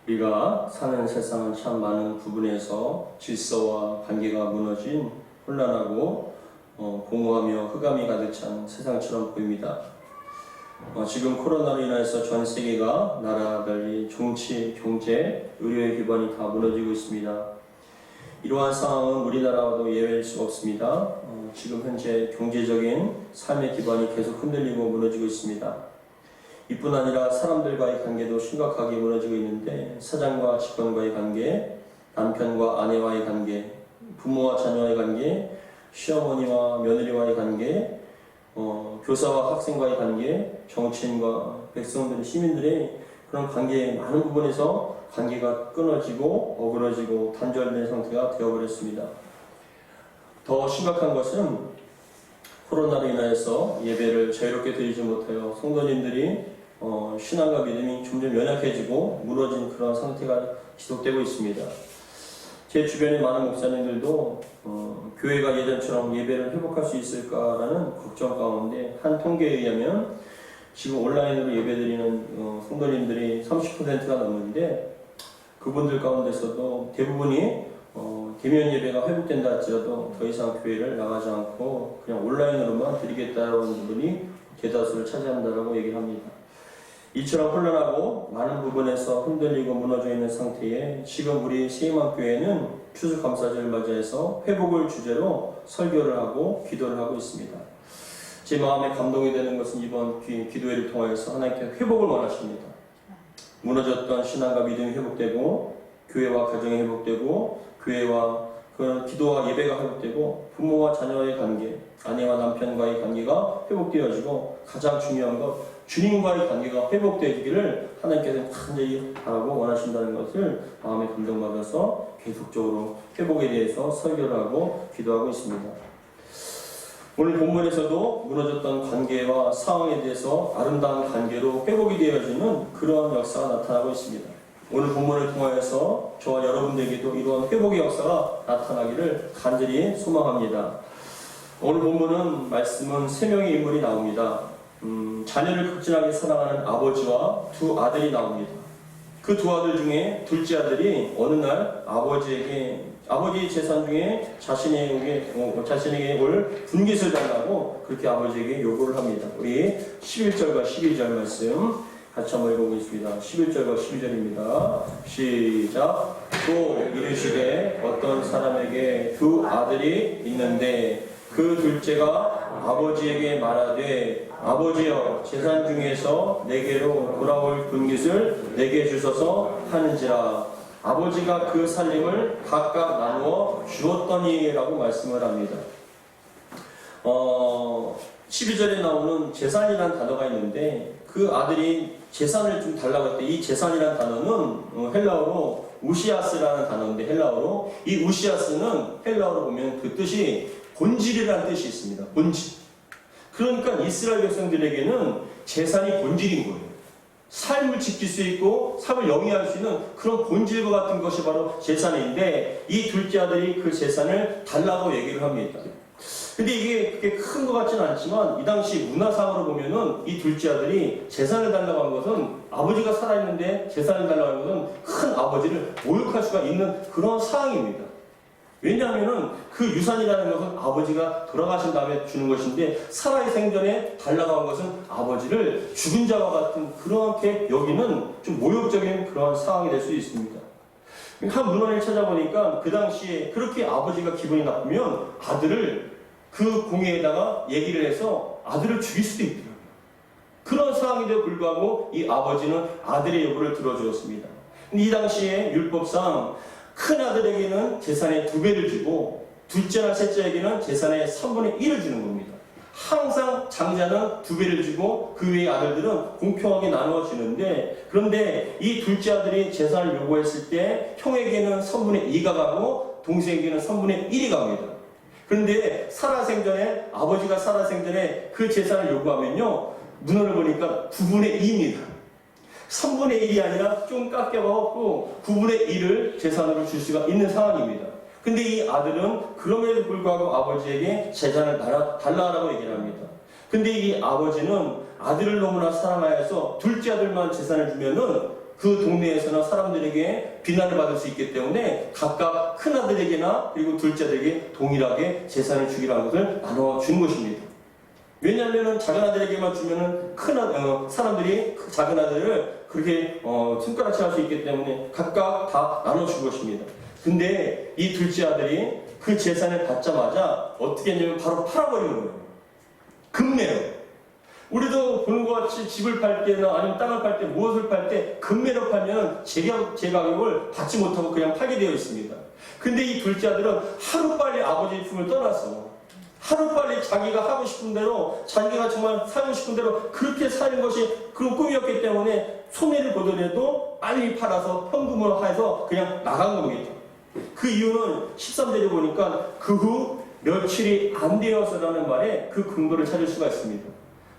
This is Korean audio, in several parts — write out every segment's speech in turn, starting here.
우리가 사는 세상은 참 많은 부분에서 질서와 관계가 무너진 혼란하고 공허하며 흑암이 가득 찬 세상처럼 보입니다. 지금 코로나로 인해서 전 세계가 나라달리 정치, 경제, 의료의 기반이 다 무너지고 있습니다. 이러한 상황은 우리나라와도 예외일 수가 없습니다. 지금 현재 경제적인 삶의 기반이 계속 흔들리고 무너지고 있습니다. 이뿐 아니라 사람들과의 관계도 심각하게 무너지고 있는데, 사장과 직원과의 관계, 남편과 아내와의 관계, 부모와 자녀와의 관계, 시어머니와 며느리와의 관계, 교사와 학생과의 관계, 정치인과 백성들, 시민들의 그런 관계의 많은 부분에서 관계가 끊어지고 어그러지고 단절된 상태가 되어버렸습니다. 더 심각한 것은 코로나로 인하여서 예배를 자유롭게 드리지 못하여 성도님들이 신앙과 믿음이 점점 연약해지고 무너진 그런 상태가 지속되고 있습니다. 제 주변의 많은 목사님들도 교회가 예전처럼 예배를 회복할 수 있을까라는 걱정 가운데, 한 통계에 의하면 지금 온라인으로 예배드리는 성도님들이 30%가 넘는데, 그분들 가운데서도 대부분이 대면 예배가 회복된다 할지라도 더 이상 교회를 나가지 않고 그냥 온라인으로만 드리겠다는 분이 대다수를 차지한다라고 얘기를 합니다. 이처럼 혼란하고 많은 부분에서 흔들리고 무너져 있는 상태에 지금 우리 세임한교회는 추수감사절을 맞이해서 회복을 주제로 설교를 하고 기도를 하고 있습니다. 제 마음에 감동이 되는 것은 이번 기도회를 통하여서 하나님께 회복을 원하십니다. 무너졌던 신앙과 믿음이 회복되고, 교회와 가정이 회복되고, 교회와 그 기도와 예배가 회복되고, 부모와 자녀의 관계, 아내와 남편과의 관계가 회복되어지고, 가장 중요한 것 주님과의 관계가 회복되기를 하나님께서 간절히 바라고 원하신다는 것을 마음에 감동받아서 계속적으로 회복에 대해서 설교를 하고 기도하고 있습니다. 오늘 본문에서도 무너졌던 관계와 상황에 대해서 아름다운 관계로 회복이 되어지는 그러한 역사가 나타나고 있습니다. 오늘 본문을 통하여서 저와 여러분들에게도 이러한 회복의 역사가 나타나기를 간절히 소망합니다. 오늘 본문은 말씀은 세 명의 인물이 나옵니다. 자녀를 극진하게 사랑하는 아버지와 두 아들이 나옵니다. 그 두 아들 중에 둘째 아들이 어느 날 아버지 재산 중에 자신에게 올 분깃을 달라고 그렇게 아버지에게 요구를 합니다. 우리 11절과 12절 말씀 같이 한번 읽어보겠습니다. 11절과 12절입니다. 시작. 또 이르시되 어떤 사람에게 두 아들이 있는데 그 둘째가 아버지에게 말하되 아버지여 재산 중에서 내게로 돌아올 분깃을 내게 주소서 하는지라. 아버지가 그 살림을 각각 나누어 주었더니 라고 말씀을 합니다. 12절에 나오는 재산이라는 단어가 있는데, 그 아들이 재산을 좀 달라고 할 때 이 재산이라는 단어는 헬라어로 우시아스라는 단어인데, 헬라어로 이 우시아스는 헬라어로 보면 그 뜻이 본질이라는 뜻이 있습니다. 본질. 그러니까 이스라엘 백성들에게는 재산이 본질인 거예요. 삶을 지킬 수 있고 삶을 영위할 수 있는 그런 본질과 같은 것이 바로 재산인데, 이 둘째 아들이 그 재산을 달라고 얘기를 합니다. 근데 이게 그렇게 큰 것 같지는 않지만, 이 당시 문화상으로 보면은 이 둘째 아들이 재산을 달라고 한 것은, 아버지가 살아있는데 재산을 달라고 한 것은 큰 아버지를 모욕할 수가 있는 그런 상황입니다. 왜냐하면은 그 유산이라는 것은 아버지가 돌아가신 다음에 주는 것인데, 살아있는 생전에 달라고 한 것은 아버지를 죽은 자와 같은 그렇게 여기는 좀 모욕적인 그런 상황이 될 수 있습니다. 한 문헌을 찾아보니까 그 당시에 그렇게 아버지가 기분이 나쁘면 아들을 그 공회에다가 얘기를 해서 아들을 죽일 수도 있더라고요. 그런 상황인데도 불구하고 이 아버지는 아들의 요구를 들어주었습니다. 이 당시에 율법상 큰 아들에게는 재산의 2배를 주고 둘째나 셋째에게는 재산의 3분의 1을 주는 겁니다. 항상 장자는 2배를 주고 그 외의 아들들은 공평하게 나누어 주는데, 그런데 이 둘째 아들이 재산을 요구했을 때 형에게는 3분의 2가 가고 동생에게는 3분의 1이 갑니다. 그런데 아버지가 살아생전에 그 재산을 요구하면요, 문헌을 보니까 9분의 2입니다. 3분의 1이 아니라 좀 깎여갖고 9분의 1을 재산으로 줄 수가 있는 상황입니다. 근데 이 아들은 그럼에도 불구하고 아버지에게 재산을 달라라고 얘기를 합니다. 근데 이 아버지는 아들을 너무나 사랑하여서 둘째 아들만 재산을 주면은 그 동네에서나 사람들에게 비난을 받을 수 있기 때문에 각각 큰아들에게나 그리고 둘째들에게 동일하게 재산을 주기로 한 것을 나눠준 것입니다. 왜냐하면 작은 아들에게만 주면은 사람들이 그 작은 아들을 그렇게 손가락질 할 수 있기 때문에 각각 다 나눠준 것입니다. 근데 이 둘째 아들이 그 재산을 받자마자 어떻게 했냐면 바로 팔아버리는 거예요. 금매로. 우리도 보는 것 같이 집을 팔 때나 아니면 땅을 팔 때 무엇을 팔 때 금매로 팔면 제가격을 받지 못하고 그냥 팔게 되어 있습니다. 근데 이 둘째 아들은 하루빨리 아버지의 품을 떠나서 하루빨리 자기가 하고 싶은 대로 자기가 정말 살고 싶은 대로 그렇게 사는 것이 그런 꿈이었기 때문에 손해를 보더라도 빨리 팔아서 현금으로 해서 그냥 나간 겁니다. 그 이유는 13절에 보니까 그 후 며칠이 안 되어서라는 말에 그 근거를 찾을 수가 있습니다.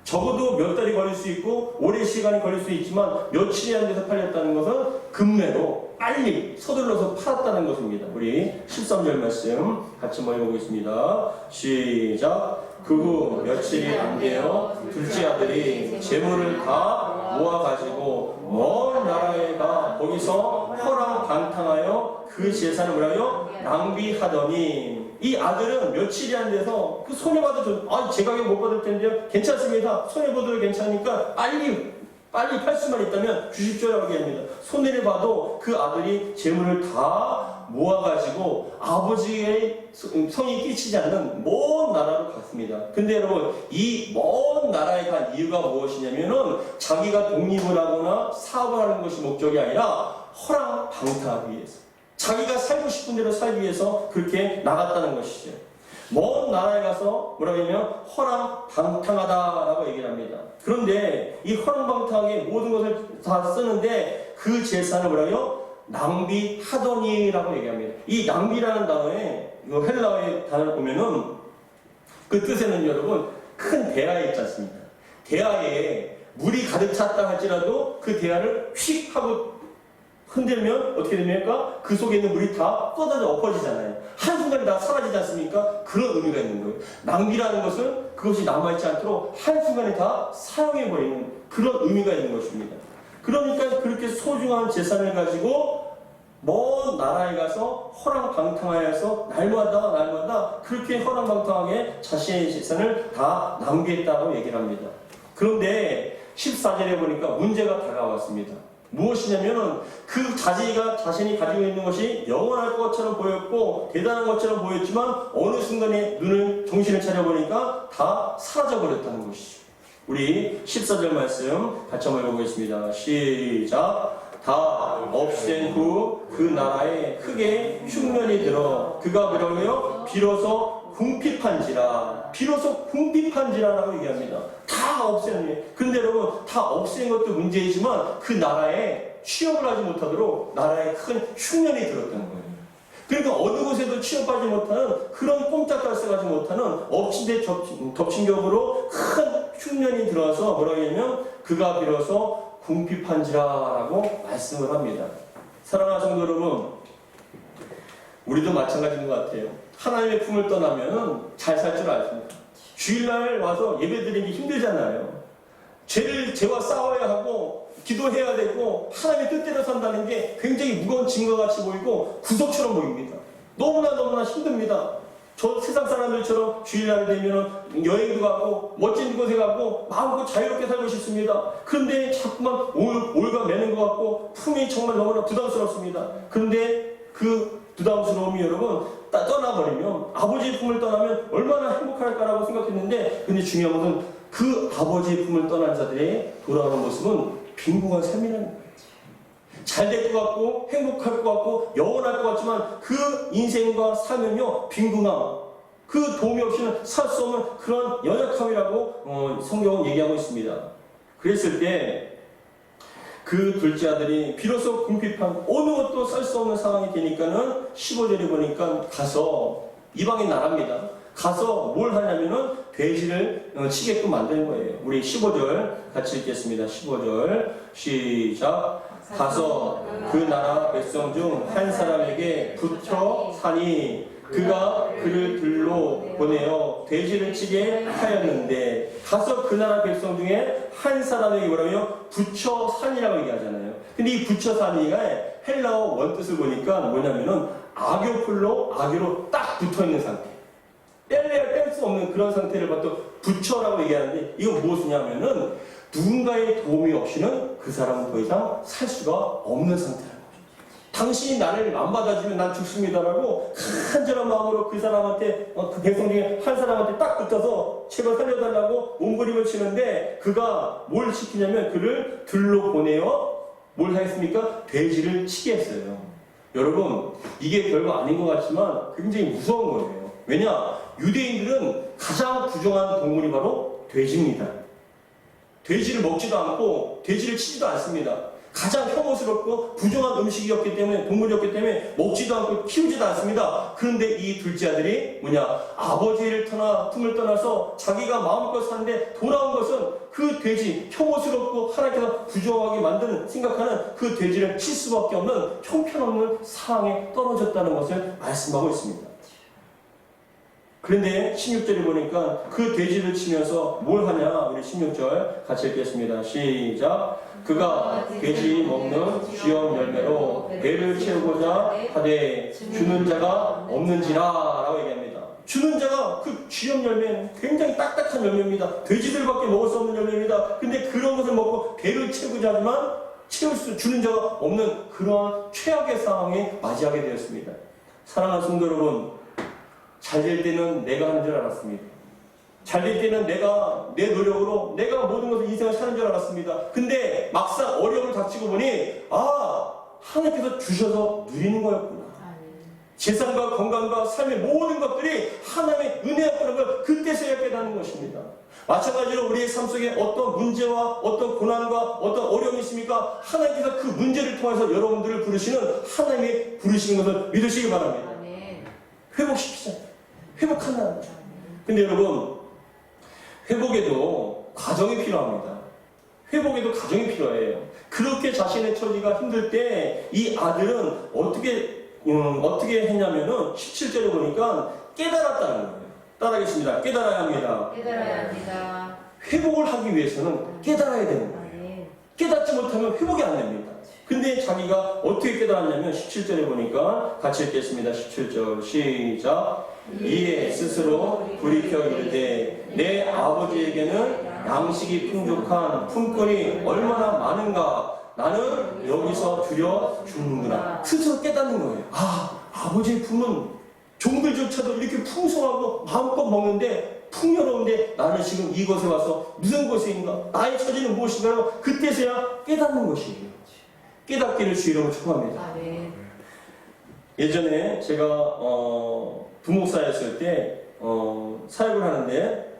적어도 몇 달이 걸릴 수 있고 오랜 시간이 걸릴 수 있지만 며칠이 안 돼서 팔렸다는 것은 금매로 빨리 서둘러서 팔았다는 것입니다. 우리 13절 말씀 같이 한번 읽어보겠습니다. 시작. 그 후 며칠이 안 되어 둘째 아들이 재물을 다 모아가지고 먼 나라에 가 거기서 허랑방탕하여 그 재산을 뭐라요? 낭비하더니 이 아들은 며칠이 안 돼서 그 손해봐도 제 가격 못 받을 텐데요. 괜찮습니다. 손해보도 괜찮으니까 빨리 팔 수만 있다면 주십시오라고 얘기합니다. 손해를 봐도 그 아들이 재물을 다 모아가지고 아버지의 성이 끼치지 않는 먼 나라로 갔습니다. 근데 여러분 이 먼 나라에 간 이유가 무엇이냐면은 자기가 독립을 하거나 사업을 하는 것이 목적이 아니라 허랑방탕하기 위해서 자기가 살고 싶은 대로 살기 위해서 그렇게 나갔다는 것이죠. 먼 나라에 가서 뭐라고 하냐면 허랑방탕하다라고 얘기를 합니다. 그런데 이 허랑방탕하게 모든 것을 다 쓰는데 그 재산을 뭐라고요? 낭비하더니라고 얘기합니다. 이 낭비라는 단어에 헬라어의 단어를 보면은 그 뜻에는 여러분 큰 대야에 있지 않습니까? 대야에 물이 가득 찼다 할지라도 그 대야를 휙 하고 흔들면 어떻게 됩니까? 그 속에 있는 물이 다 쏟아져 엎어지잖아요. 한순간에 다 사라지지 않습니까? 그런 의미가 있는 거예요. 낭비라는 것은 그것이 남아있지 않도록 한순간에 다 사용해버리는 그런 의미가 있는 것입니다. 그러니까 그렇게 소중한 재산을 가지고 먼 나라에 가서 허랑방탕하여서 날마다 그렇게 허랑방탕하게 자신의 재산을 다 낭비했다고 얘기를 합니다. 그런데 14절에 보니까 문제가 다가왔습니다. 무엇이냐면은 그 자신이 가지고 있는 것이 영원할 것처럼 보였고 대단한 것처럼 보였지만 어느 순간에 정신을 차려보니까 다 사라져버렸다는 것이죠. 우리 14절 말씀 같이 한번 읽어보겠습니다. 시작. 다 없앤 후 그 나라에 크게 흉년이 들어 그가 뭐라고요? 비로소 궁핍한지라라고 얘기합니다. 다 없애는 게. 근데 여러분 다 없앤 것도 문제이지만 그 나라에 취업을 하지 못하도록 나라에 큰 흉년이 들었다는 거예요. 그러니까 어느 곳에도 취업하지 못하는 그런 꼼짝달싹하지 못하는 엎친 데 덮친 격으로 큰 흉년이 들어와서 뭐라고 하냐면 그가 비로소 궁핍한지라라고 말씀을 합니다. 사랑하는 성도 여러분, 우리도 마찬가지인 것 같아요. 하나님의 품을 떠나면 잘 살 줄 알습니다. 주일날 와서 예배드리기 힘들잖아요. 죄와 싸워야 하고 기도해야 되고 하나님의 뜻대로 산다는 게 굉장히 무거운 짐과 같이 보이고 구속처럼 보입니다. 너무나 힘듭니다. 저 세상 사람들처럼 주일날 되면 여행도 가고 멋진 곳에 가고 마음껏 자유롭게 살고 싶습니다. 그런데 자꾸만 올가 매는 것 같고 품이 정말 너무나 부담스럽습니다. 그런데 그 부담스러움이 여러분 떠나버리면 아버지의 품을 떠나면 얼마나 행복할까라고 생각했는데 근데 중요한 것은 그 아버지의 품을 떠난 자들의 돌아오는 모습은 빈곤한 삶이라는 거예요. 잘 될 것 같고 행복할 것 같고 영원할 것 같지만 그 인생과 삶은요 빈궁함 그 도움이 없이는 살 수 없는 그런 연약함이라고 성경은 얘기하고 있습니다. 그랬을 때 그 둘째 아들이 비로소 궁핍한 어느 것도 살 수 없는 상황이 되니까는 15절에 보니까 가서 이방인 나라입니다. 가서 뭘 하냐면은 돼지를 치게끔 만드는 거예요. 우리 15절 같이 읽겠습니다. 15절 시작. 가서 그 나라 백성 중 한 사람에게 붙여 사니 그가 그를 들로 보내어 돼지를 치게 하였는데 가서 그 나라 백성 중에 한 사람에게 뭐라며 부처산이라고 얘기하잖아요. 근데 이 부처산이가 헬라어 원뜻을 보니까 뭐냐면은 악교로 딱 붙어있는 상태, 뺄 수 없는 그런 상태를 보통 부처라고 얘기하는데, 이거 무엇이냐면은 누군가의 도움이 없이는 그 사람은 더 이상 살 수가 없는 상태라는 거죠. 당신이 나를 안 받아주면 난 죽습니다라고 간절한 마음으로 그 사람한테, 그 백성 중에 한 사람한테 딱 붙어서 제발 살려달라고 몸부림을 치는데, 그가 뭘 시키냐면 그를 들로 보내어 뭘 하겠습니까? 돼지를 치게 했어요. 여러분, 이게 별거 아닌 것 같지만 굉장히 무서운 거예요. 왜냐? 유대인들은 가장 부정한 동물이 바로 돼지입니다. 돼지를 먹지도 않고 돼지를 치지도 않습니다. 가장 혐오스럽고 부정한 음식이었기 때문에, 동물이었기 때문에 먹지도 않고 키우지도 않습니다. 그런데 이 둘째 아들이 뭐냐? 아버지를 품을 떠나서 자기가 마음껏 사는데 돌아온 것은 그 돼지, 혐오스럽고 하나님께서 부정하게 만드는, 생각하는 그 돼지를 칠 수밖에 없는 형편없는 상황에 떨어졌다는 것을 말씀하고 있습니다. 그런데 16절에 보니까 그 돼지를 치면서 뭘 하냐? 우리 16절 같이 읽겠습니다. 시작. 그가 돼지 먹는 쥐염 열매로 배를 채우고자 하되 주는 자가 없는지라 라고 얘기합니다. 주는 자가, 그 쥐염 열매는 굉장히 딱딱한 열매입니다. 돼지들밖에 먹을 수 없는 열매입니다. 근데 그런 것을 먹고 배를 채우고자 하지만 주는 자가 없는 그러한 최악의 상황에 맞이하게 되었습니다. 사랑하는 성도 여러분, 잘 될 때는 내가 하는 줄 알았습니다. 잘 될 때는 내가 내 노력으로 내가 모든 것을 인생을 사는 줄 알았습니다. 근데 막상 어려움을 닥치고 보니 하나님께서 주셔서 누리는 거였구나. 재산과 건강과 삶의 모든 것들이 하나님의 은혜였다는 걸 그때서야 깨닫는 것입니다. 마찬가지로 우리의 삶 속에 어떤 문제와 어떤 고난과 어떤 어려움이 있습니까? 하나님께서 그 문제를 통해서 여러분들을 부르시는, 하나님의 부르시는 것을 믿으시기 바랍니다. 회복시키자. 회복한다는 거죠. 근데 여러분, 회복에도 과정이 필요합니다. 회복에도 과정이 필요해요. 그렇게 자신의 처지가 힘들 때 이 아들은 어떻게 했냐면은 17절에 보니까 깨달았다는 거예요. 따라하겠습니다. 깨달아야 합니다. 깨달아야 합니다. 회복을 하기 위해서는 깨달아야 되는 거예요. 깨닫지 못하면 회복이 안 됩니다. 근데 자기가 어떻게 깨달았냐면 17절에 보니까 같이 읽겠습니다. 17절 시작. 이에 스스로 돌이켜 이르되 내 아버지에게는 양식이 풍족한 품꾼이 얼마나 많은가, 나는 여기서 두려 죽는구나. 스스로 깨닫는 거예요. 아버지의 품은 종들조차도 이렇게 풍성하고 마음껏 먹는데 풍요로운데 나는 지금 이곳에 와서 무슨 곳인가, 나의 처지는 무엇인가, 그때서야 깨닫는 것이에요. 깨닫기를 주 이름으로 축복합니다. 예전에 제가 부목사였을 때 사역을 하는데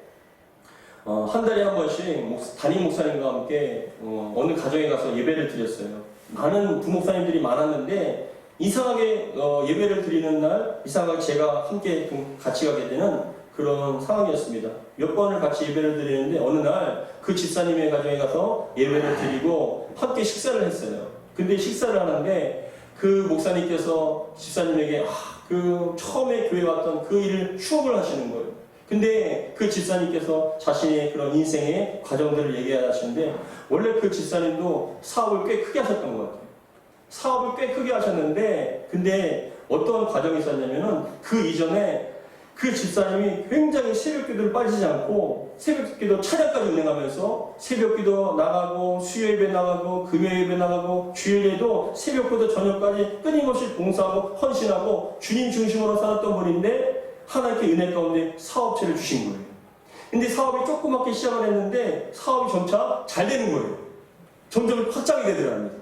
한 달에 한 번씩 담임 목사님과 함께 어느 가정에 가서 예배를 드렸어요. 많은 부목사님들이 많았는데 이상하게 예배를 드리는 날 이상하게 제가 함께 같이 가게 되는 그런 상황이었습니다. 몇 번을 같이 예배를 드리는데 어느 날 그 집사님의 가정에 가서 예배를 드리고 함께 식사를 했어요. 근데 식사를 하는데 그 목사님께서 집사님에게 그 처음에 교회 왔던 그 일을 추억을 하시는 거예요. 근데 그 집사님께서 자신의 그런 인생의 과정들을 얘기하시는데, 원래 그 집사님도 사업을 꽤 크게 하셨던 것 같아요. 사업을 꽤 크게 하셨는데, 근데 어떤 과정이 있었냐면은 그 이전에 그 집사님이 굉장히 새벽기도를 빠지지 않고 새벽기도 찬양까지 운행하면서 새벽기도 나가고 수요예배 나가고 금요예배 나가고 주일에도 새벽부터 저녁까지 끊임없이 봉사하고 헌신하고 주님 중심으로 살았던 분인데, 하나님께 은혜 가운데 사업체를 주신 거예요. 근데 사업이 조그맣게 시작을 했는데 사업이 점차 잘 되는 거예요. 점점 확장이 되더랍니다.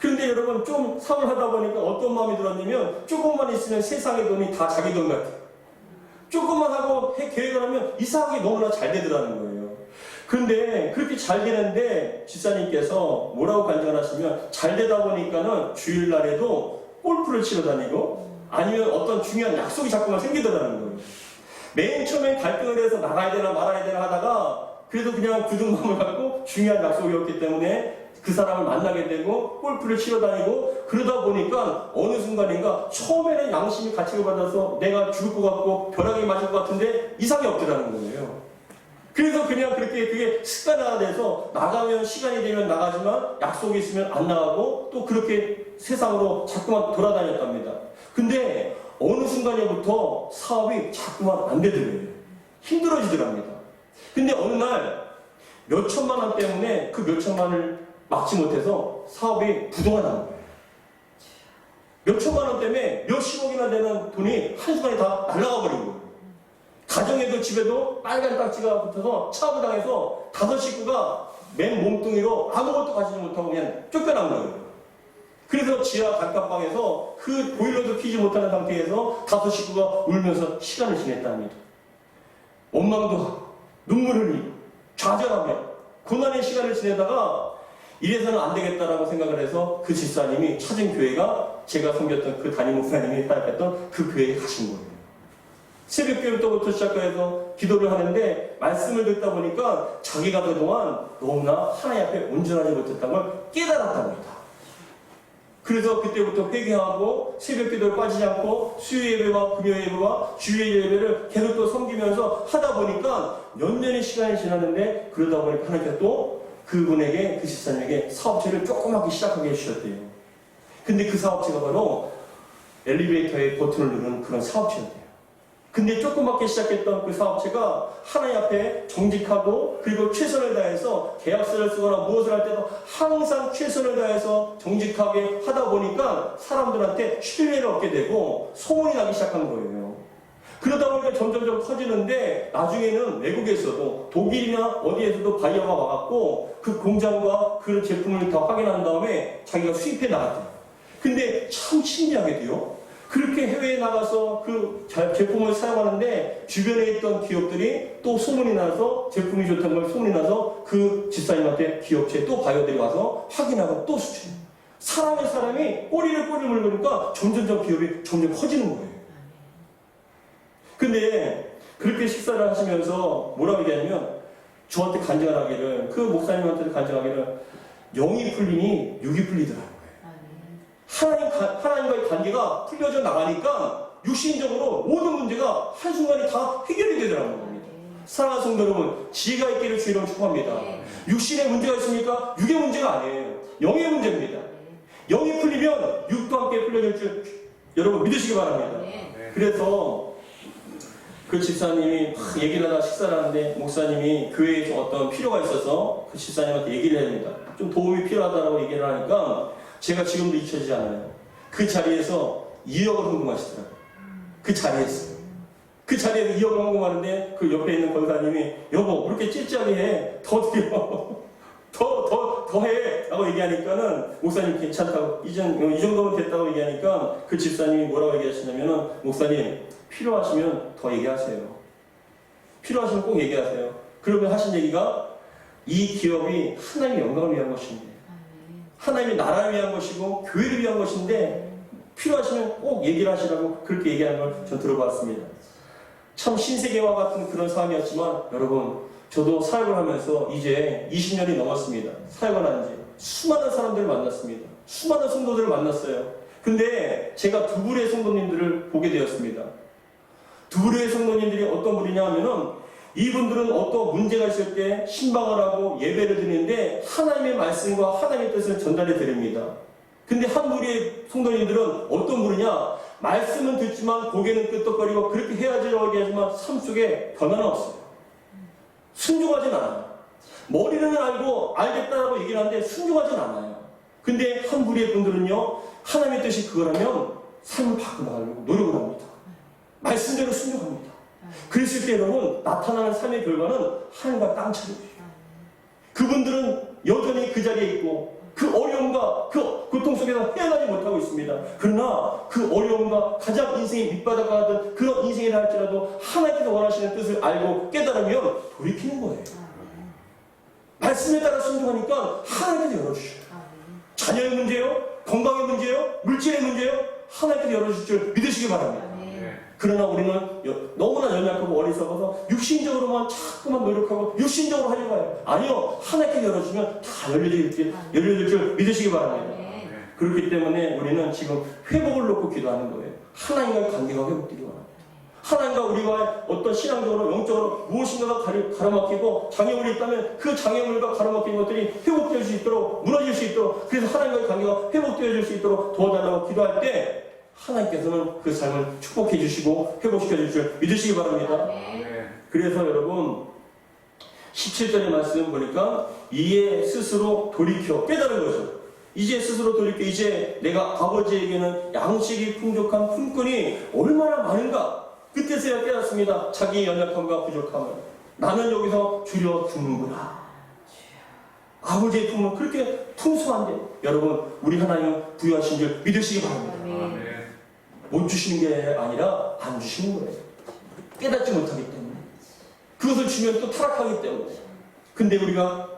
그런데 여러분, 좀 사업을 하다 보니까 어떤 마음이 들었냐면, 조금만 있으면 세상의 돈이 다 자기 돈 같아요. 조금만 하고 계획을 하면 이상하게 너무나 잘 되더라는 거예요. 그런데 그렇게 잘 되는데 집사님께서 뭐라고 간증하시면, 잘 되다 보니까는 주일날에도 골프를 치러 다니고 아니면 어떤 중요한 약속이 자꾸만 생기더라는 거예요. 맨 처음에 갈등을 해서 나가야 되나 말아야 되나 하다가 그래도 그냥 굳은 마음을 갖고 중요한 약속이었기 때문에 그 사람을 만나게 되고 골프를 치러 다니고 그러다 보니까 어느 순간인가 처음에는 양심이 가책을 받아서 내가 죽을 것 같고 벼락이 맞을 것 같은데 이상이 없더라는 거예요. 그래서 그냥 그렇게 그게 습관화가 돼서 나가면 시간이 되면 나가지만 약속이 있으면 안 나가고 또 그렇게 세상으로 자꾸만 돌아다녔답니다. 근데 어느 순간에부터 사업이 자꾸만 안 되더래요. 힘들어지더랍니다. 근데 어느 날 몇 천만 원 때문에 그 몇 천만을 막지 못해서 사업이 부도가 난 거예요. 몇 천만 원 때문에 몇십억이나 되는 돈이 한순간에 다 날아가 버린 거예요. 가정에도 집에도 빨간 딱지가 붙어서 차부당해서 5 식구가 맨 몸뚱이로 아무것도 가지지 못하고 그냥 쫓겨난 거예요. 그래서 지하 단칸방에서 그 보일러도 켜지 못하는 상태에서 5 식구가 울면서 시간을 지냈답니다. 원망도 하고 눈물을 흘리고 좌절하며 고난의 시간을 지내다가 이래서는 안 되겠다라고 생각을 해서 그 집사님이 찾은 교회가 제가 섬겼던 그 담임 목사님이 사역했던 그 교회에 가신 거예요. 새벽 기도부터 시작해서 기도를 하는데 말씀을 듣다 보니까 자기가 그동안 너무나 하나님 앞에 온전하지 못했다는 걸 깨달았답니다. 그래서 그때부터 회개하고 새벽 기도를 빠지지 않고 수요 예배와 금요 예배와 주일 예배를 계속 또 섬기면서 하다 보니까 몇 년의 시간이 지났는데 그러다 보니까 하나님께서 또 그분에게 그 집사님에게 사업체를 조그맣게 시작하게 해주셨대요. 근데 그 사업체가 바로 엘리베이터의 버튼을 누르는 그런 사업체였대요. 근데 조그맣게 시작했던 그 사업체가 하나님 앞에 정직하고 그리고 최선을 다해서 계약서를 쓰거나 무엇을 할 때도 항상 최선을 다해서 정직하게 하다 보니까 사람들한테 신뢰를 얻게 되고 소문이 나기 시작한 거예요. 그러다 보니까 점점점 커지는데 나중에는 외국에서도 독일이나 어디에서도 바이어가 와갖고 그 공장과 그 제품을 다 확인한 다음에 자기가 수입해 나갔대요. 근데 참 신기하게도요. 그렇게 해외에 나가서 그 제품을 사용하는데 주변에 있던 기업들이 또 소문이 나서 제품이 좋다는 걸 소문이 나서 그 집사님한테 기업체 또 바이어들이 와서 확인하고 또 수출. 사람이 꼬리를 물으니까 점점점 기업이 점점 커지는 거예요. 근데 그렇게 식사를 하시면서 뭐라고 얘기하냐면 저한테 간증하기를 그 목사님한테도 간증하기를 영이 풀리니 육이 풀리더라고요. 하나님과의 관계가 풀려져 나가니까 육신적으로 모든 문제가 한순간에 다 해결이 되더라는 겁니다. 사랑하는 성도 여러분, 지혜가 있기를 주의 이름으로 축복합니다. 육신에 문제가 있습니까? 육의 문제가 아니에요. 영의 문제입니다. 영이 풀리면 육도 함께 풀려질 줄 여러분 믿으시기 바랍니다. 그래서 그 집사님이 막 얘기를 하다 식사를 하는데 목사님이 교회에 어떤 필요가 있어서 그 집사님한테 얘기를 해야 됩니다. 좀 도움이 필요하다고 얘기를 하니까 제가 지금도 잊혀지지 않아요. 그 자리에서 2억을 헌금하시더라고요. 그 자리에서 2억을 헌금하는데 그 옆에 있는 권사님이 여보 그렇게 찔찔하게 해. 더 드려. 더 해. 라고 얘기하니까는 목사님 괜찮다고 이 정도면 됐다고 얘기하니까 그 집사님이 뭐라고 얘기하시냐면은 목사님 필요하시면 더 얘기하세요. 필요하시면 꼭 얘기하세요. 그러면 하신 얘기가 이 기업이 하나님의 영광을 위한 것인데 하나님의 나라를 위한 것이고 교회를 위한 것인데 필요하시면 꼭 얘기를 하시라고 그렇게 얘기하는 걸 전 들어봤습니다. 참 신세계와 같은 그런 상황이었지만 여러분 저도 사역을 하면서 이제 20년이 넘었습니다. 사역을 한 지 수많은 사람들을 만났습니다. 수많은 성도들을 만났어요. 근데 제가 두 부류의 성도님들을 보게 되었습니다. 두 부류의 성도님들이 어떤 분이냐 하면은 이분들은 어떤 문제가 있을 때 신방을 하고 예배를 드리는데 하나님의 말씀과 하나님의 뜻을 전달해 드립니다. 근데 한 부류의 성도님들은 어떤 분이냐? 말씀은 듣지만 고개는 끄덕거리고 그렇게 해야지라고 얘기하지만 삶 속에 변화는 없어요. 순종하진 않아요. 머리는 알고 알겠다라고 얘기를 하는데 순종하진 않아요. 근데 한 부류의 분들은요, 하나님의 뜻이 그거라면 삶을 바꿔나가려고 노력을 합니다. 말씀대로 순종합니다. 그랬을 때 여러분 나타나는 삶의 결과는 하늘과 땅 차이예요. 그분들은 여전히 그 자리에 있고 그 어려움과 그 고통 속에서 헤어나지 못하고 있습니다. 그러나 그 어려움과 가장 인생의 밑바닥 같은 그런 인생이라 할지라도 하나님께서 원하시는 뜻을 알고 깨달으면 돌이키는 거예요. 말씀에 따라 순종하니까 하나님께서 열어주셔요. 자녀의 문제요? 건강의 문제요? 물질의 문제요? 하나님께서 열어주실 줄 믿으시기 바랍니다. 그러나 우리는 너무나 연약하고 어리석어서 육신적으로만 자꾸만 노력하고 육신적으로 하려고 해요. 아니요. 하나님께 열어주면 다 열려질 줄 믿으시기 바랍니다. 그렇기 때문에 우리는 지금 회복을 놓고 기도하는 거예요. 하나님과의 관계가 회복되기 바랍니다. 하나님과 우리와 어떤 신앙적으로 영적으로 무엇인가가 가로막히고 장애물이 있다면 그 장애물과 가로막힌 것들이 회복될 수 있도록 무너질 수 있도록 그래서 하나님과의 관계가 회복되어질 수 있도록 도와달라고 기도할 때 하나님께서는 그 삶을 축복해 주시고 회복시켜 주실 줄 믿으시기 바랍니다. 그래서 여러분 17절의 말씀 보니까 이에 스스로 돌이켜 깨달은 거죠. 이제 스스로 돌이켜 이제 내가 아버지에게는 양식이 풍족한 품꾼이 얼마나 많은가 그때서야 깨닫습니다. 자기 연약함과 부족함을 나는 여기서 줄여 죽는구나. 아버지의 품은 그렇게 풍성한데 여러분 우리 하나님은 부유하신 줄 믿으시기 바랍니다. 못 주시는 게 아니라 안 주시는 거예요. 깨닫지 못하기 때문에 그것을 주면 또 타락하기 때문에 근데 우리가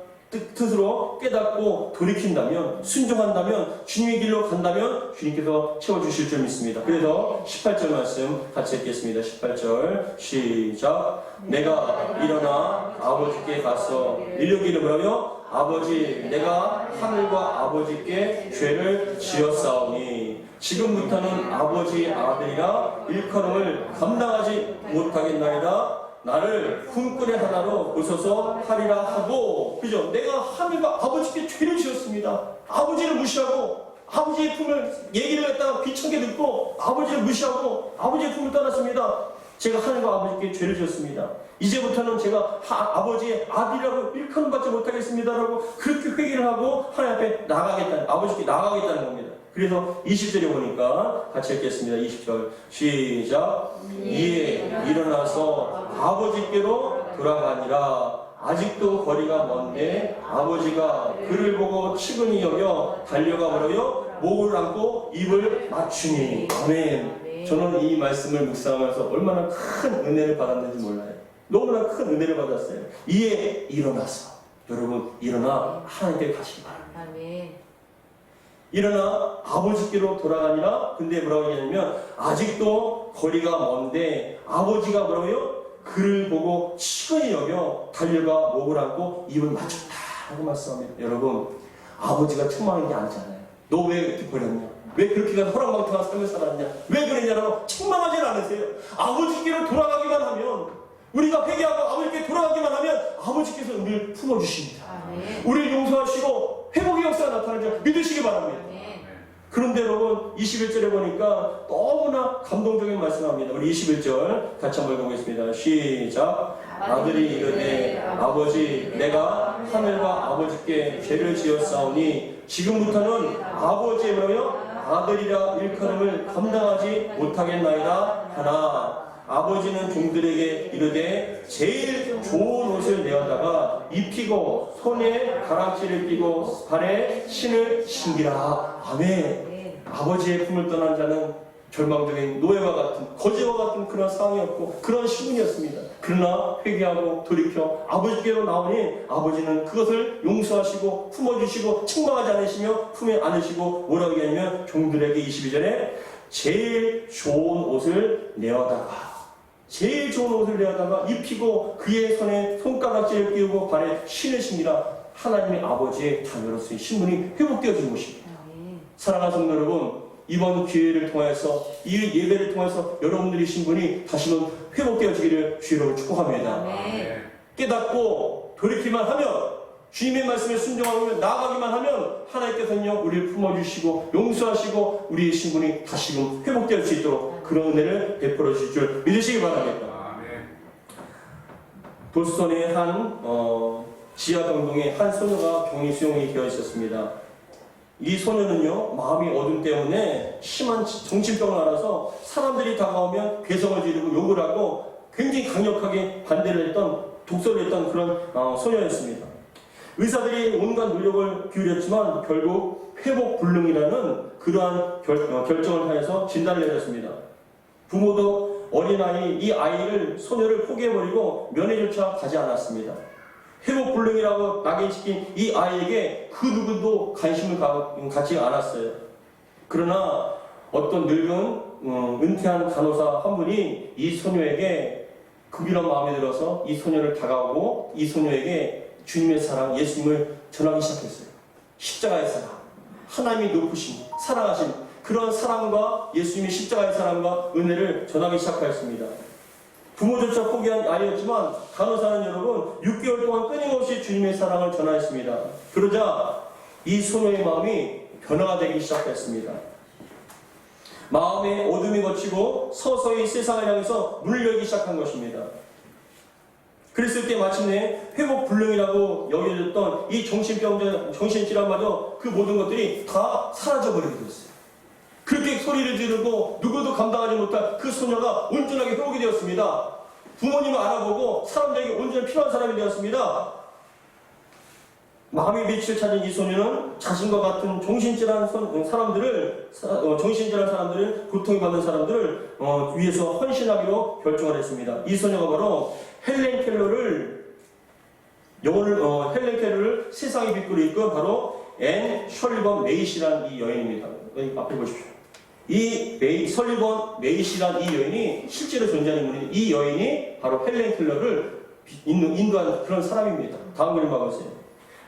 뜻으로 깨닫고 돌이킨다면 순종한다면 주님의 길로 간다면 주님께서 채워주실 줄 믿습니다. 그래서 18절 말씀 같이 읽겠습니다. 18절 시작. 내가 일어나 아버지께 가서 이르기를 뭐라며? 아버지 내가 하늘과 아버지께 죄를 지었사오니 지금부터는 아버지 아들이라 일컬음을 감당하지 못하겠나이다. 나를 품꾼의 하나로 보소서 하리라 하고 그죠? 내가 하늘과 아버지께 죄를 지었습니다. 아버지를 무시하고 아버지의 품을 얘기를 갖다가 비천게 듣고 아버지를 무시하고 아버지의 품을 떠났습니다. 제가 하늘과 아버지께 죄를 지었습니다. 이제부터는 제가 아버지의 아들이라고 일컬음 받지 못하겠습니다라고 그렇게 회개를 하고 하나님 앞에 나가겠다는 아버지께 나가겠다는 겁니다. 그래서 20절에 보니까 같이 읽겠습니다. 20절 시작. 이에 일어나서 아버지께로 돌아가니라. 아직도 거리가 먼데 아버지가 그를 보고 측은히 여겨 달려가 버려요 목을 안고 입을 맞추니. 아멘. 저는 이 말씀을 묵상하면서 얼마나 큰 은혜를 받았는지 몰라요. 너무나 큰 은혜를 받았어요. 이에 일어나서 여러분 일어나 하나님께 가시기 바랍니다. 아멘. 일어나 아버지께로 돌아가니라. 근데 뭐라고 얘기하냐면 아직도 거리가 먼데 아버지가 뭐라고요? 그를 보고 치근히 여겨 달려가 목을 안고 입을 맞췄다 라고 말씀합니다. 여러분 아버지가 책망하는 게 아니잖아요. 너 왜 이렇게 버렸냐? 왜 그렇게 가서 호랑방탕한 삶을 살았냐? 왜 그러냐라고 책망하지 않으세요. 아버지께로 돌아가기만 하면 우리가 회개하고 아버지께 돌아가기만 하면 아버지께서 우리를 품어주십니다. 우리를 용서하시고 회복의 역사가 나타나는 줄 믿으시기 바랍니다. 그런데 여러분 21절에 보니까 너무나 감동적인 말씀을 합니다. 우리 21절 같이 한번 읽어보겠습니다. 시작. 아들이 이르되 아버지 내가 하늘과 아버지께 죄를 지었사오니 지금부터는 아버지의 뭐라고요? 아들이라 일컬음을 감당하지 못하겠나이다 하나. 아버지는 종들에게 이르되 제일 좋은 옷을 내어다가 입히고 손에 가랑치를 끼고 발에 신을 신기라. 아멘. 아버지의 품을 떠난 자는 절망적인 노예와 같은 거지와 같은 그런 상황이었고 그런 시분이었습니다. 그러나 회개하고 돌이켜 아버지께로 나오니 아버지는 그것을 용서하시고 품어주시고 책망하지 않으시며 품에 안으시고 뭐라고 얘기하냐면 종들에게 22절에 제일 좋은 옷을 내어다가 제일 좋은 옷을 내어다가 입히고 그의 손에 손가락질을 끼우고 발에 신을 신기라. 하나님의 아버지의 자녀로서의 신분이 회복되어진 것입니다. 사랑하는 성도 여러분, 이번 기회를 통해서 이 예배를 통해서 여러분들의 신분이 다시금 회복되어지기를 주의로 축복합니다. 깨닫고 돌이키만 하면 주님의 말씀에 순종하며 나아가기만 하면 하나님께서는요 우리를 품어주시고 용서하시고 우리의 신분이 다시금 회복될 수 있도록 그런 은혜를 베풀어 주실 줄 믿으시기 바랍니다. 보스턴의 한 지하병동에 한 소녀가 격리 수용이 되어 있었습니다. 이 소녀는요 마음이 어둠 때문에 심한 정신병을 앓아서 사람들이 다가오면 괴성을 지르고 욕을 하고 굉장히 강력하게 반대를 했던 독서를 했던 그런 소녀였습니다. 의사들이 온갖 노력을 기울였지만 결국 회복불능이라는 그러한 결정을 하여서 진단을 내렸습니다. 부모도 어린아이 이 아이를 소녀를 포기해버리고 면회조차 가지 않았습니다. 회복불능이라고 낙인시킨 이 아이에게 그 누구도 관심을 갖지 않았어요. 그러나 어떤 늙은 은퇴한 간호사 한 분이 이 소녀에게 급이란 마음이 들어서 이 소녀를 다가오고 이 소녀에게 주님의 사랑, 예수님을 전하기 시작했어요. 십자가의 사랑, 하나님이 높으신, 사랑하신 그런 사랑과 예수님의 십자가의 사랑과 은혜를 전하기 시작하였습니다. 부모조차 포기한 아이였지만 간호사는 여러분 6개월 동안 끊임없이 주님의 사랑을 전하였습니다. 그러자 이 소녀의 마음이 변화가 되기 시작했습니다. 마음의 어둠이 걷히고 서서히 세상을 향해서 문을 열기 시작한 것입니다. 그랬을 때 마침내 회복불능이라고 여겨졌던 이 정신질환마저 그 모든 것들이 다 사라져버리게 되었어요. 그렇게 소리를 지르고 누구도 감당하지 못할 그 소녀가 온전하게 회복이 되었습니다. 부모님을 알아보고 사람들에게 온전히 필요한 사람이 되었습니다. 마음의 빛을 찾은 이 소녀는 자신과 같은 정신질환 사람들을, 고통이 받는 사람들을 위해서 헌신하기로 결정을 했습니다. 이 소녀가 바로 헬렌 켈러를 세상의 빛으로 이끈 바로 앤 셜리번 메이시라는 이 여인입니다. 여기 앞에 보십시오. 이 설리번 메이시라는 이 여인이 실제로 존재하는 인물인데 이 여인이 바로 헬렌 켈러를 인도한 그런 사람입니다. 다음 그림 봐보세요.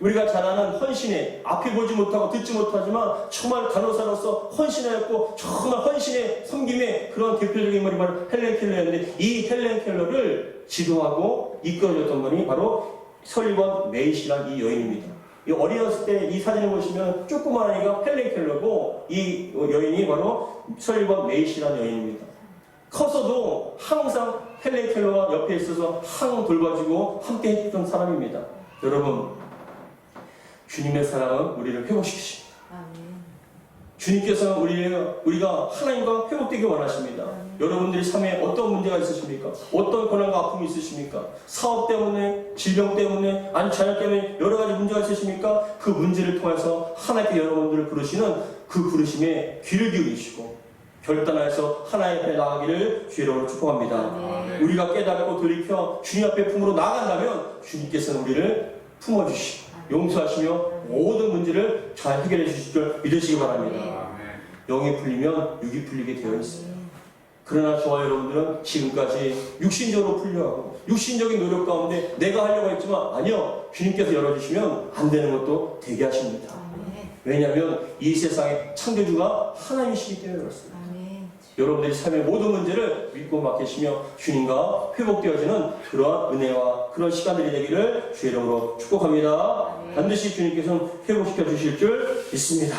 우리가 잘 아는 헌신에 앞에 보지 못하고 듣지 못하지만 정말 간호사로서 헌신하였고 정말 헌신의 섬김의 그런 대표적인 인물이 바로 헬렌 켈러였는데 이 헬렌 켈러를 지도하고 이끌어줬던 분이 바로 설리번 메이시라는 이 여인입니다. 이 어렸을 때 이 사진을 보시면 조그만 아이가 헬렌 켈러고 이 여인이 바로 설리번 메이시라는 여인입니다. 커서도 항상 헬렌 켈러가 옆에 있어서 항상 돌봐주고 함께 했던 사람입니다. 여러분, 주님의 사랑은 우리를 회복시키십니다. 주님께서는 우리가 하나님과 회복되기 원하십니다. 여러분들이 삶에 어떤 문제가 있으십니까? 어떤 고난과 아픔이 있으십니까? 사업 때문에, 질병 때문에, 아니 자녀 때문에 여러 가지 문제가 있으십니까? 그 문제를 통해서 하나님께 여러분들을 부르시는 그 부르심에 귀를 기울이시고 결단하여서 하나님 앞에 나가기를 주의 이름으로 축복합니다. 우리가 깨닫고 돌이켜 주님 앞에 품으로 나아간다면 주님께서는 우리를 품어주시고 용서하시며 모든 문제를 잘 해결해 주실 줄 믿으시기 바랍니다. 영이 풀리면 육이 풀리게 되어 있습니다. 그러나 저와 여러분들은 지금까지 육신적으로 풀려하고 육신적인 노력 가운데 내가 하려고 했지만 아니요, 주님께서 열어주시면 안 되는 것도 되게 하십니다. 왜냐하면 이 세상의 창조주가 하나님이시기 때문에 그렇습니다. 여러분들이 삶의 모든 문제를 믿고 맡기시며 주님과 회복되어지는 그러한 은혜와 그런 시간들이 되기를 주의 이름으로 축복합니다. 반드시 주님께서는 회복시켜 주실 줄 믿습니다.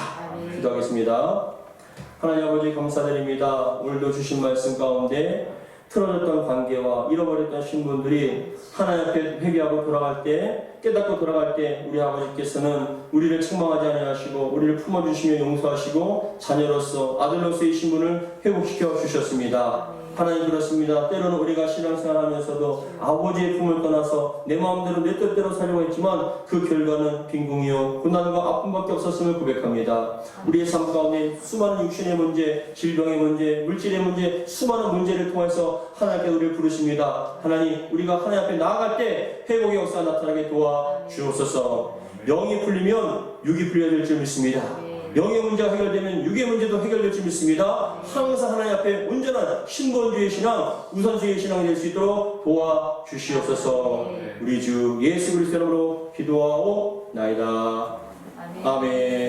기도하겠습니다. 하나님 아버지 감사드립니다. 오늘도 주신 말씀 가운데 틀어졌던 관계와 잃어버렸던 신분들이 하나님 앞에 회개하고 돌아갈 때, 깨닫고 돌아갈 때 우리 아버지께서는 우리를 책망하지 아니하시고 우리를 품어주시며 용서하시고 자녀로서 아들로서의 신분을 회복시켜 주셨습니다. 하나님 그렇습니다. 때로는 우리가 신앙생활하면서도 아버지의 품을 떠나서 내 마음대로 내 뜻대로 살려고 했지만 그 결과는 빈궁이요 고난과 아픔밖에 없었음을 고백합니다. 우리의 삶 가운데 수많은 육신의 문제, 질병의 문제, 물질의 문제, 수많은 문제를 통해서 하나님께 우리를 부르십니다. 하나님, 우리가 하나님 앞에 나아갈 때 회복의 역사가 나타나게 도와 주옵소서. 영이 풀리면 육이 풀려질 줄 믿습니다. 영의 문제가 해결되면 육의 문제도 해결될 줄 믿습니다. 항상 하나님 앞에 온전한 신본주의 신앙, 우선주의 신앙이 될 수 있도록 도와주시옵소서. 우리 주 예수 그리스도 이름으로 기도하옵나이다. 아멘.